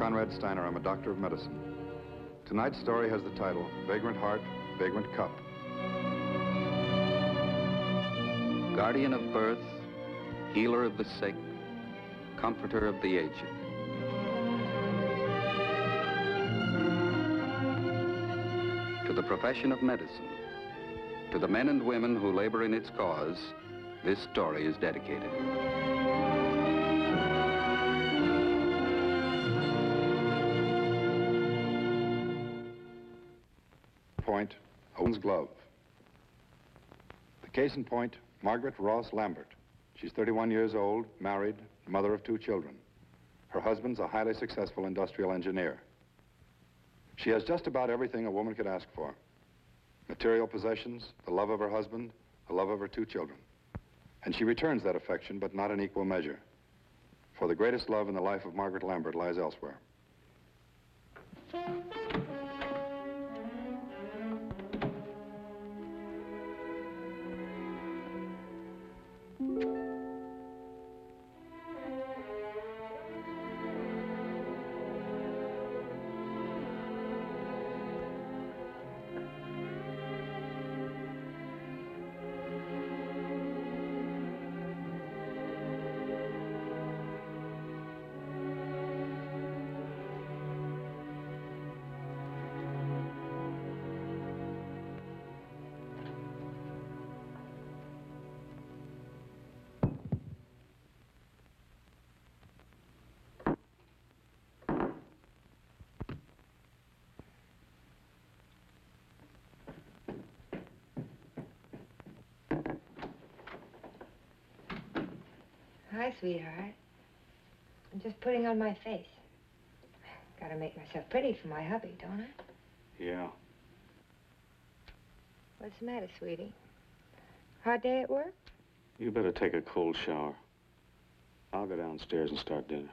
Conrad Steiner. I'm a doctor of medicine. Tonight's story has the title, Vagrant Heart, Vagrant Cup. Guardian of birth, healer of the sick, comforter of the aged. To the profession of medicine, to the men and women who labor in its cause, this story is dedicated. Point, a woman's glove. The case in point, Margaret Ross Lambert. She's 31 years old, married, mother of 2 children. Her husband's a highly successful industrial engineer. She has just about everything a woman could ask for. Material possessions, the love of her husband, the love of her 2 children. And she returns that affection, but not in equal measure. For the greatest love in the life of Margaret Lambert lies elsewhere. Hi, sweetheart. I'm just putting on my face. Gotta make myself pretty for my hubby, don't I? Yeah. What's the matter, sweetie? Hard day at work? You better take a cold shower. I'll go downstairs and start dinner.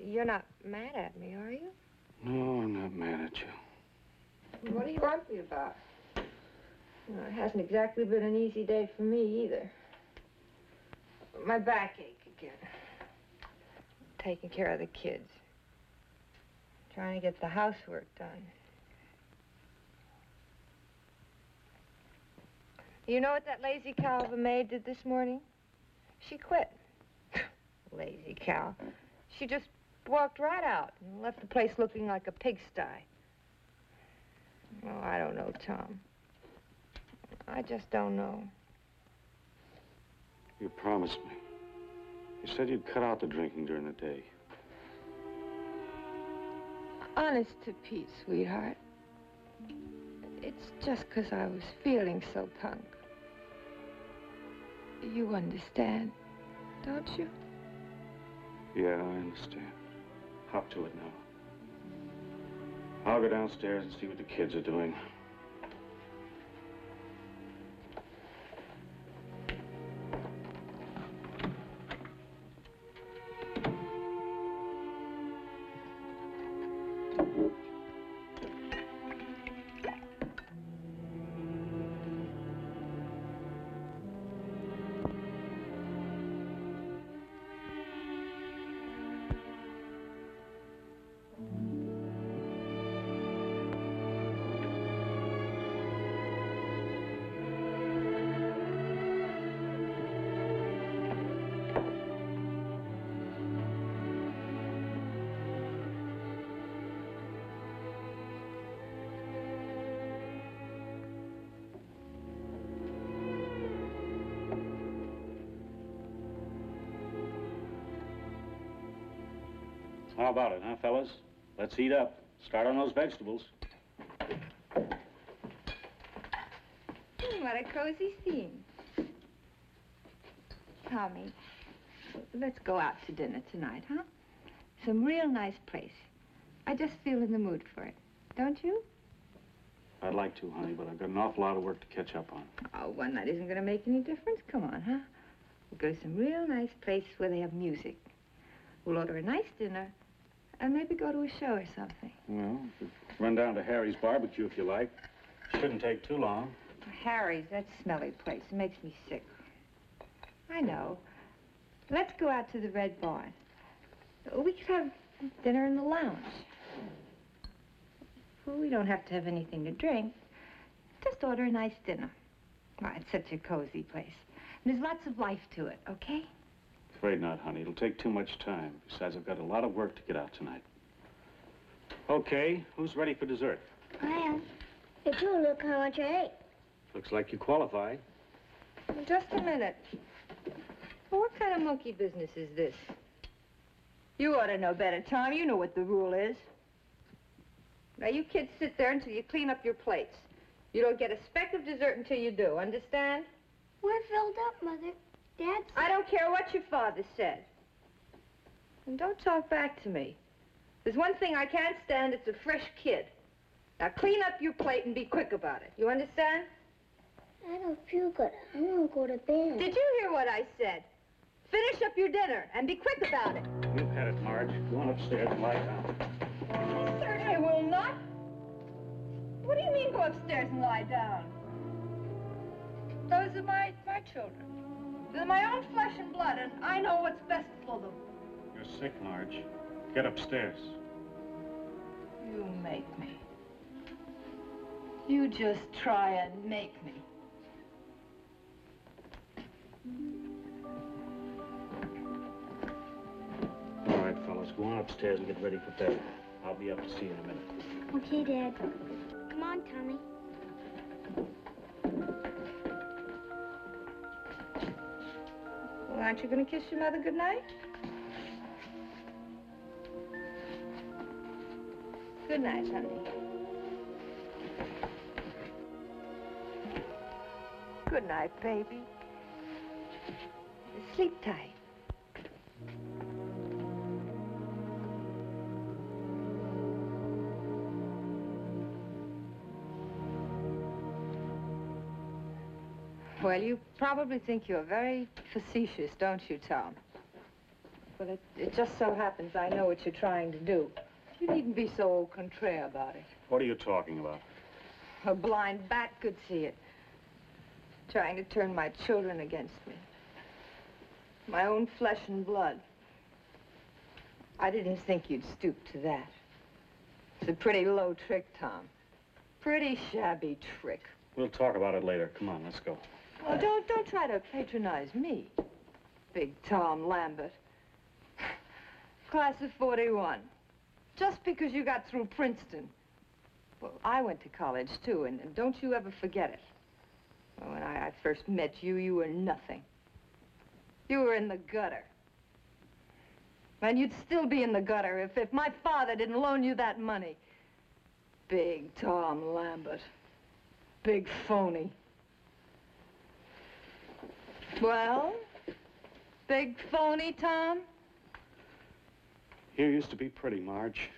You're not mad at me, are you? No, I'm not mad at you. What are you grumpy about? Well, it hasn't exactly been an easy day for me either. My backache again. Taking care of the kids. Trying to get the housework done. You know what that lazy cow of a maid did this morning? She quit. Lazy cow. She just walked right out and left the place looking like a pigsty. Oh, I don't know, Tom. I just don't know. You promised me. You said you'd cut out the drinking during the day. Honest to Pete, sweetheart. It's just 'cause I was feeling so punk. You understand, don't you? Yeah, I understand. Hop to it now. I'll go downstairs and see what the kids are doing. How about it, huh, fellas? Let's heat up. Start on those vegetables. What a cozy scene. Tommy, let's go out to dinner tonight, huh? Some real nice place. I just feel in the mood for it. Don't you? I'd like to, honey, but I've got an awful lot of work to catch up on. Oh, one night isn't going to make any difference. Come on, huh? We'll go to some real nice place where they have music. We'll order a nice dinner and maybe go to a show or something. Well, run down to Harry's barbecue if you like. Shouldn't take too long. Harry's, that smelly place. It makes me sick. I know. Let's go out to the Red Barn. We could have dinner in the lounge. Well, we don't have to have anything to drink. Just order a nice dinner. Oh, it's such a cozy place. And there's lots of life to it, okay? Afraid not, honey. It'll take too much time. Besides, I've got a lot of work to get out tonight. Okay, who's ready for dessert? I am. Hey, too, look how much I ate. Looks like you qualify. Well, just a minute. Well, what kind of monkey business is this? You ought to know better, Tom. You know what the rule is. Now, you kids sit there until you clean up your plates. You don't get a speck of dessert until you do, understand? We're filled up, Mother. Dad said... I don't care what your father said. And don't talk back to me. There's one thing I can't stand, it's a fresh kid. Now, clean up your plate and be quick about it. You understand? I don't feel good. I want to go to bed. Did you hear what I said? Finish up your dinner and be quick about it. You've had it, Marge. Go on upstairs and lie down. I certainly will not. What do you mean go upstairs and lie down? Those are my children. They're my own flesh and blood, and I know what's best for them. You're sick, Marge. Get upstairs. You make me. You just try and make me. All right, fellas, go on upstairs and get ready for bed. I'll be up to see you in a minute. Okay, Dad. Come on, Tommy. Well, aren't you going to kiss your mother goodnight? Good night, honey. Good night, baby. Sleep tight. Well, you probably think you're very facetious, don't you, Tom? But it just so happens I know what you're trying to do. You needn't be so au contraire about it. What are you talking about? A blind bat could see it. Trying to turn my children against me. My own flesh and blood. I didn't think you'd stoop to that. It's a pretty low trick, Tom. Pretty shabby trick. We'll talk about it later. Come on, let's go. Oh, don't try to patronize me, Big Tom Lambert. Class of 41. Just because you got through Princeton. Well, I went to college, too, and don't you ever forget it. Well, when I first met you, you were nothing. You were in the gutter. And you'd still be in the gutter if my father didn't loan you that money. Big Tom Lambert. Big phony. Well, big phony, Tom? You used to be pretty, Marge.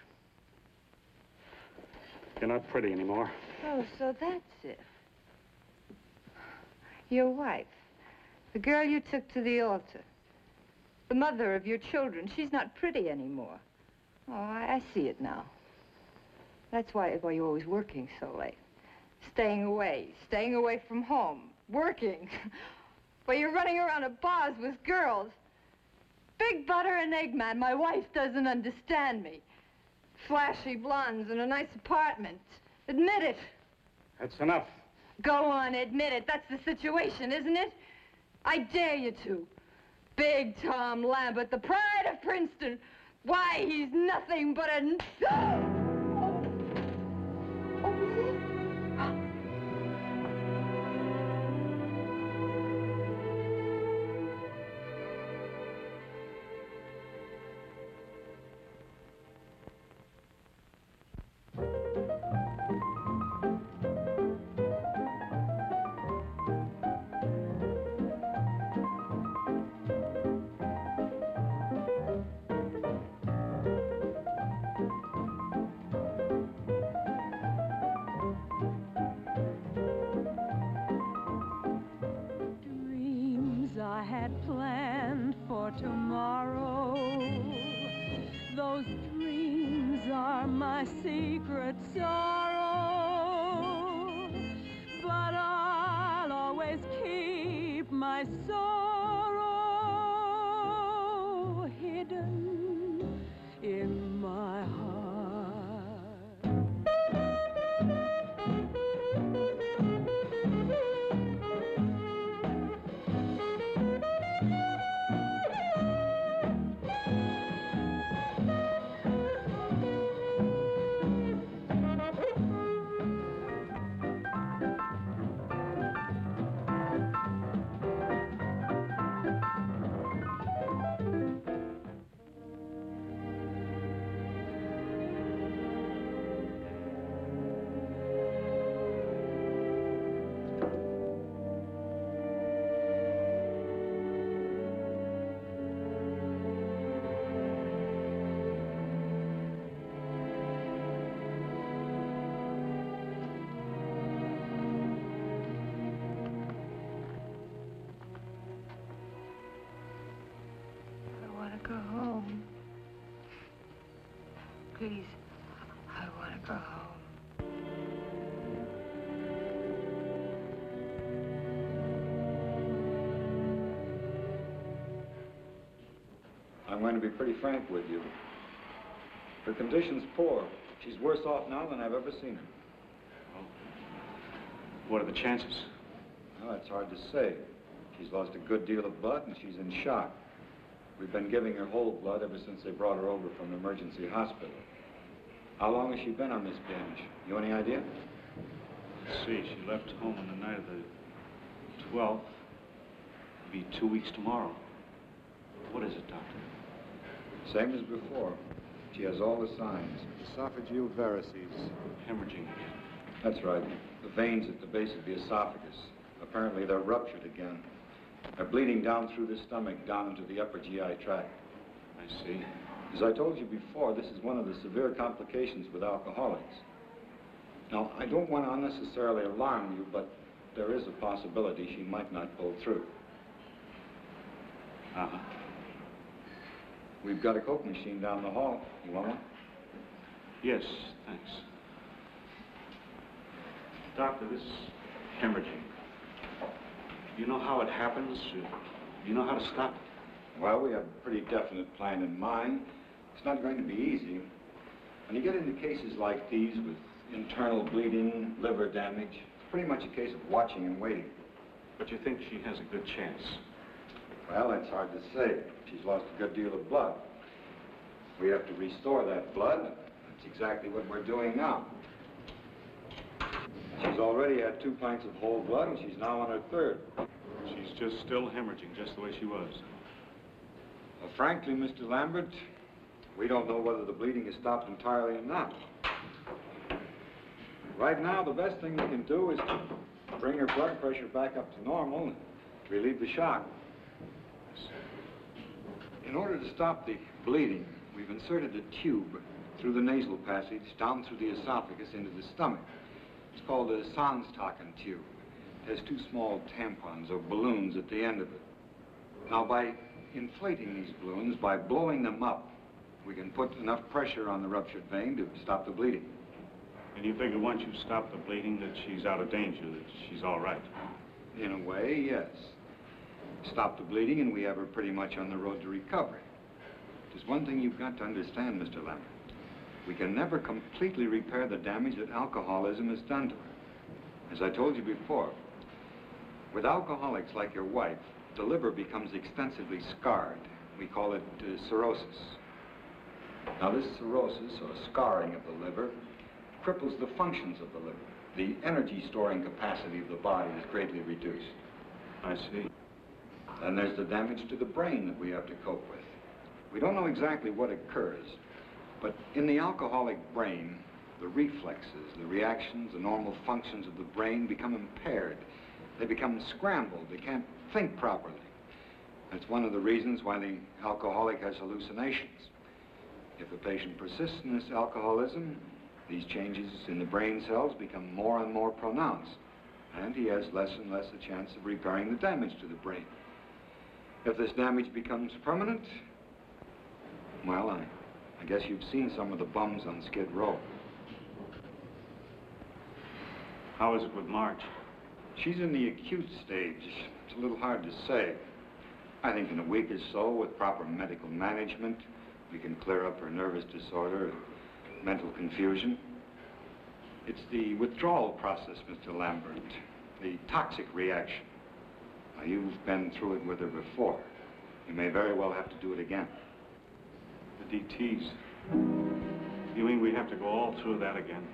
You're not pretty anymore. Oh, so that's it. Your wife, the girl you took to the altar, the mother of your children, she's not pretty anymore. Oh, I see it now. That's why you're always working so late. Staying away from home, working. While you're running around at bars with girls. Big butter and egg man, my wife doesn't understand me. Flashy blondes in a nice apartment. Admit it. That's enough. Go on, admit it. That's the situation, isn't it? I dare you to. Big Tom Lambert, the pride of Princeton. Why, he's nothing but a... I had planned for tomorrow. Those dreams are my secret sorrow. But I'll always keep my sorrow Please, I want to go home. I'm going to be pretty frank with you. Her condition's poor. She's worse off now than I've ever seen her. Well, what are the chances? Well, it's hard to say. She's lost a good deal of blood and she's in shock. We've been giving her whole blood ever since they brought her over from the emergency hospital. How long has she been on this binge? You any idea? Let's see, she left home on the night of the 12th. It'll be 2 weeks tomorrow. What is it, Doctor? Same as before. She has all the signs. Esophageal varices. Hemorrhaging again. That's right. The veins at the base of the esophagus. Apparently they're ruptured again. They're bleeding down through the stomach, down into the upper GI tract. I see. As I told you before, this is one of the severe complications with alcoholics. Now, I don't want to unnecessarily alarm you, but there is a possibility she might not pull through. Uh-huh. We've got a Coke machine down the hall. You want one? Yes, thanks. Doctor, this hemorrhaging, do you know how it happens? Do you know how to stop it? Well, we have a pretty definite plan in mind. It's not going to be easy. When you get into cases like these with internal bleeding, liver damage, it's pretty much a case of watching and waiting. But you think she has a good chance? Well, that's hard to say. She's lost a good deal of blood. We have to restore that blood. That's exactly what we're doing now. She's already had 2 pints of whole blood, and she's now on her third. She's just still hemorrhaging, just the way she was. Well, frankly, Mr. Lambert, we don't know whether the bleeding has stopped entirely or not. Right now, the best thing we can do is to bring her blood pressure back up to normal and relieve the shock. In order to stop the bleeding, we've inserted a tube through the nasal passage, down through the esophagus into the stomach. It's called a Sandstaken tube. It has 2 small tampons or balloons at the end of it. Now, by inflating these balloons, by blowing them up, we can put enough pressure on the ruptured vein to stop the bleeding. And you figure once you stop the bleeding that she's out of danger, that she's all right? In a way, yes. Stop the bleeding and we have her pretty much on the road to recovery. There's one thing you've got to understand, Mr. Lambert. We can never completely repair the damage that alcoholism has done to her. As I told you before, with alcoholics like your wife, the liver becomes extensively scarred. We call it cirrhosis. Now, this cirrhosis, or scarring of the liver, cripples the functions of the liver. The energy storing capacity of the body is greatly reduced. I see. Then there's the damage to the brain that we have to cope with. We don't know exactly what occurs, but in the alcoholic brain, the reflexes, the reactions, the normal functions of the brain become impaired. They become scrambled. They can't think properly. That's one of the reasons why the alcoholic has hallucinations. If the patient persists in this alcoholism, these changes in the brain cells become more and more pronounced, and he has less and less a chance of repairing the damage to the brain. If this damage becomes permanent, well, I guess you've seen some of the bums on Skid Row. How is it with Marge? She's in the acute stage. It's a little hard to say. I think in a week or so, with proper medical management, we can clear up her nervous disorder and mental confusion. It's the withdrawal process, Mr. Lambert, the toxic reaction. Now, you've been through it with her before. You may very well have to do it again. The DTs. You mean we have to go all through that again?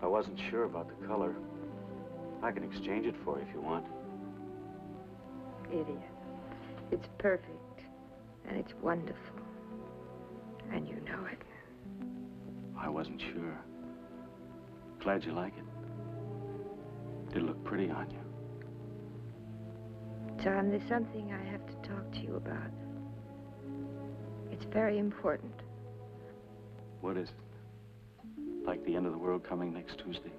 I wasn't sure about the color. I can exchange it for you if you want. idiot. It's perfect, and it's wonderful. And you know it. I wasn't sure. Glad you like it. It'll look pretty on you. Tom, there's something I have to talk to you about. It's very important. What is it? Like the end of the world coming next Tuesday?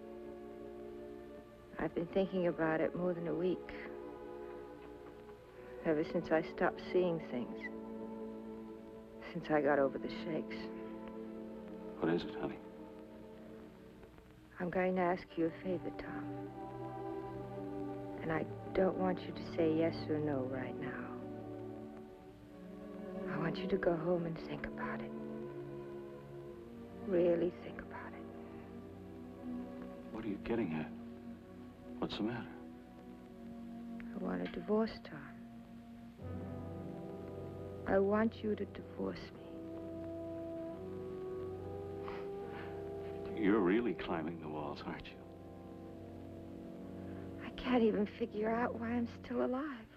I've been thinking about it more than a week. Ever since I stopped seeing things. Since I got over the shakes. What is it, honey? I'm going to ask you a favor, Tom. And I don't want you to say yes or no right now. I want you to go home and think about it. Really think about it. What are you getting at? What's the matter? I want a divorce, Tom. I want you to divorce me. You're really climbing the walls, aren't you? I can't even figure out why I'm still alive.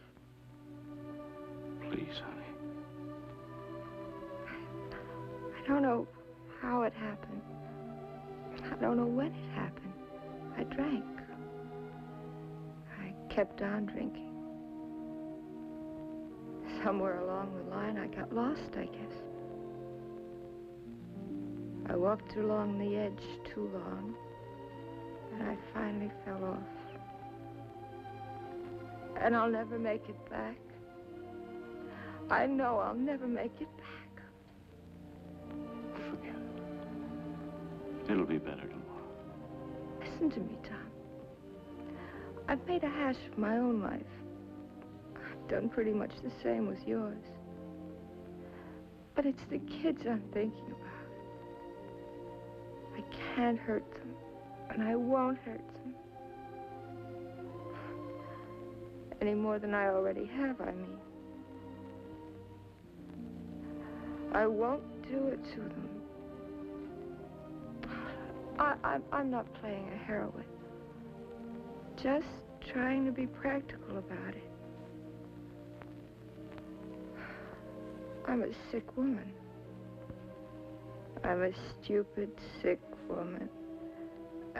Please, honey. I don't know how it happened. I don't know when it happened. I drank. I kept on drinking. Somewhere along the line, I got lost, I guess. I walked along the edge too long, and I finally fell off. And I'll never make it back. I know I'll never make it back. Forget it. It'll be better tomorrow. Listen to me, Tom. I've made a hash of my own life. I've done pretty much the same with yours. But it's the kids I'm thinking about. I can't hurt them, and I won't hurt them. Any more than I already have, I mean. I won't do it to them. I'm not playing a heroine. Just trying to be practical about it. I'm a sick woman. I'm a stupid, sick woman.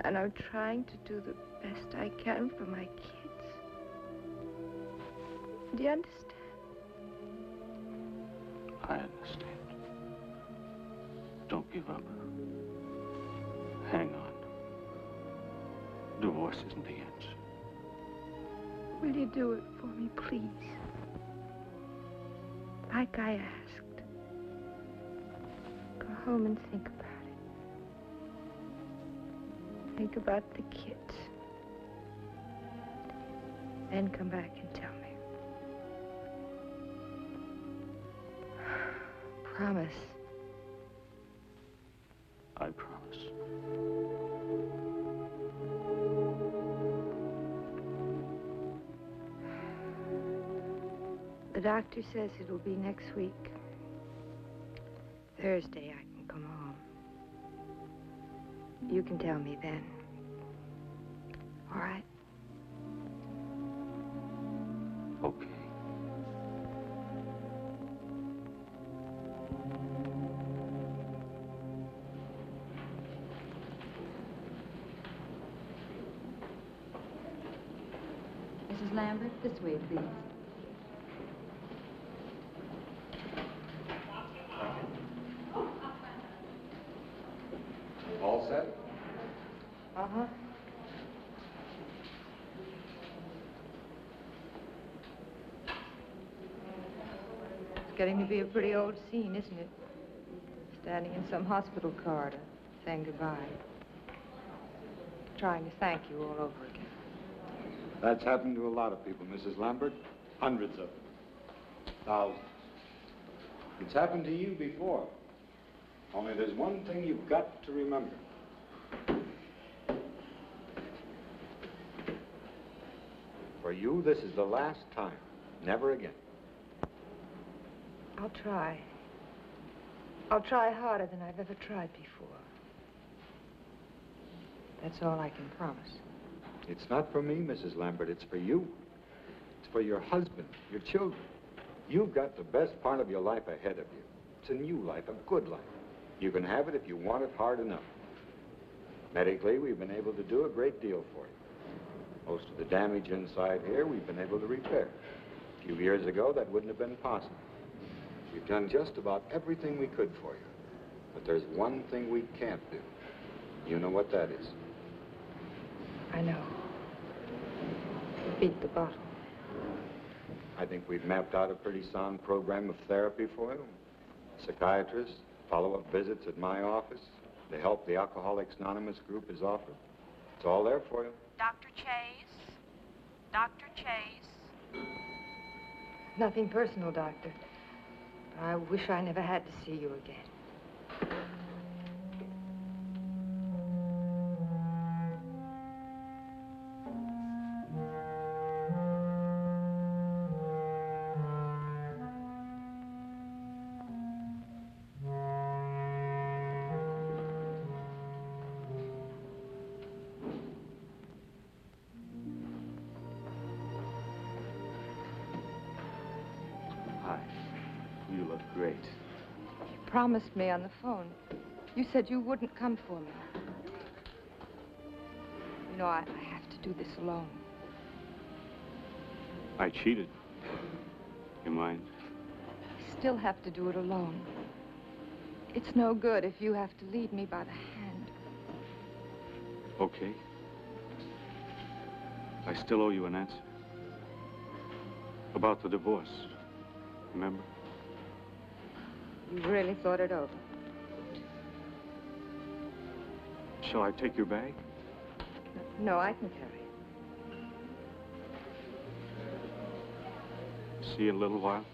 And I'm trying to do the best I can for my kids. Do you understand? I understand. Don't give up. Hang on. Divorce isn't the answer. Will you do it for me, please? Like I asked. Go home and think about it. Think about the kids. Then come back and tell me. Promise. I promise. The doctor says it'll be next week. Thursday I can come home. You can tell me then. All right? Okay. Mrs. Lambert, this way, please. All set? Uh-huh. It's getting to be a pretty old scene, isn't it? Standing in some hospital corridor, saying goodbye. Trying to thank you all over again. That's happened to a lot of people, Mrs. Lambert. Hundreds of them. Thousands. It's happened to you before. Only there's one thing you've got to remember. For you, this is the last time. Never again. I'll try. I'll try harder than I've ever tried before. That's all I can promise. It's not for me, Mrs. Lambert. It's for you. It's for your husband, your children. You've got the best part of your life ahead of you. It's a new life, a good life. You can have it if you want it hard enough. Medically, we've been able to do a great deal for you. Most of the damage inside here, we've been able to repair. A few years ago, that wouldn't have been possible. We've done just about everything we could for you. But there's one thing we can't do. You know what that is. I know. Beat the bottle. I think we've mapped out a pretty sound program of therapy for you. Psychiatrist, follow-up visits at my office, the help the Alcoholics Anonymous group has offered. It's all there for you. Dr. Chase? Dr. Chase? Nothing personal, Doctor. I wish I never had to see you again. Hi. You look great. You promised me on the phone. You said you wouldn't come for me. You know, I have to do this alone. I cheated. You mind? I still have to do it alone. It's no good if you have to lead me by the hand. Okay. I still owe you an answer. About the divorce. Remember? You really thought it over. Shall I take your bag? No, I can carry it. See you in a little while.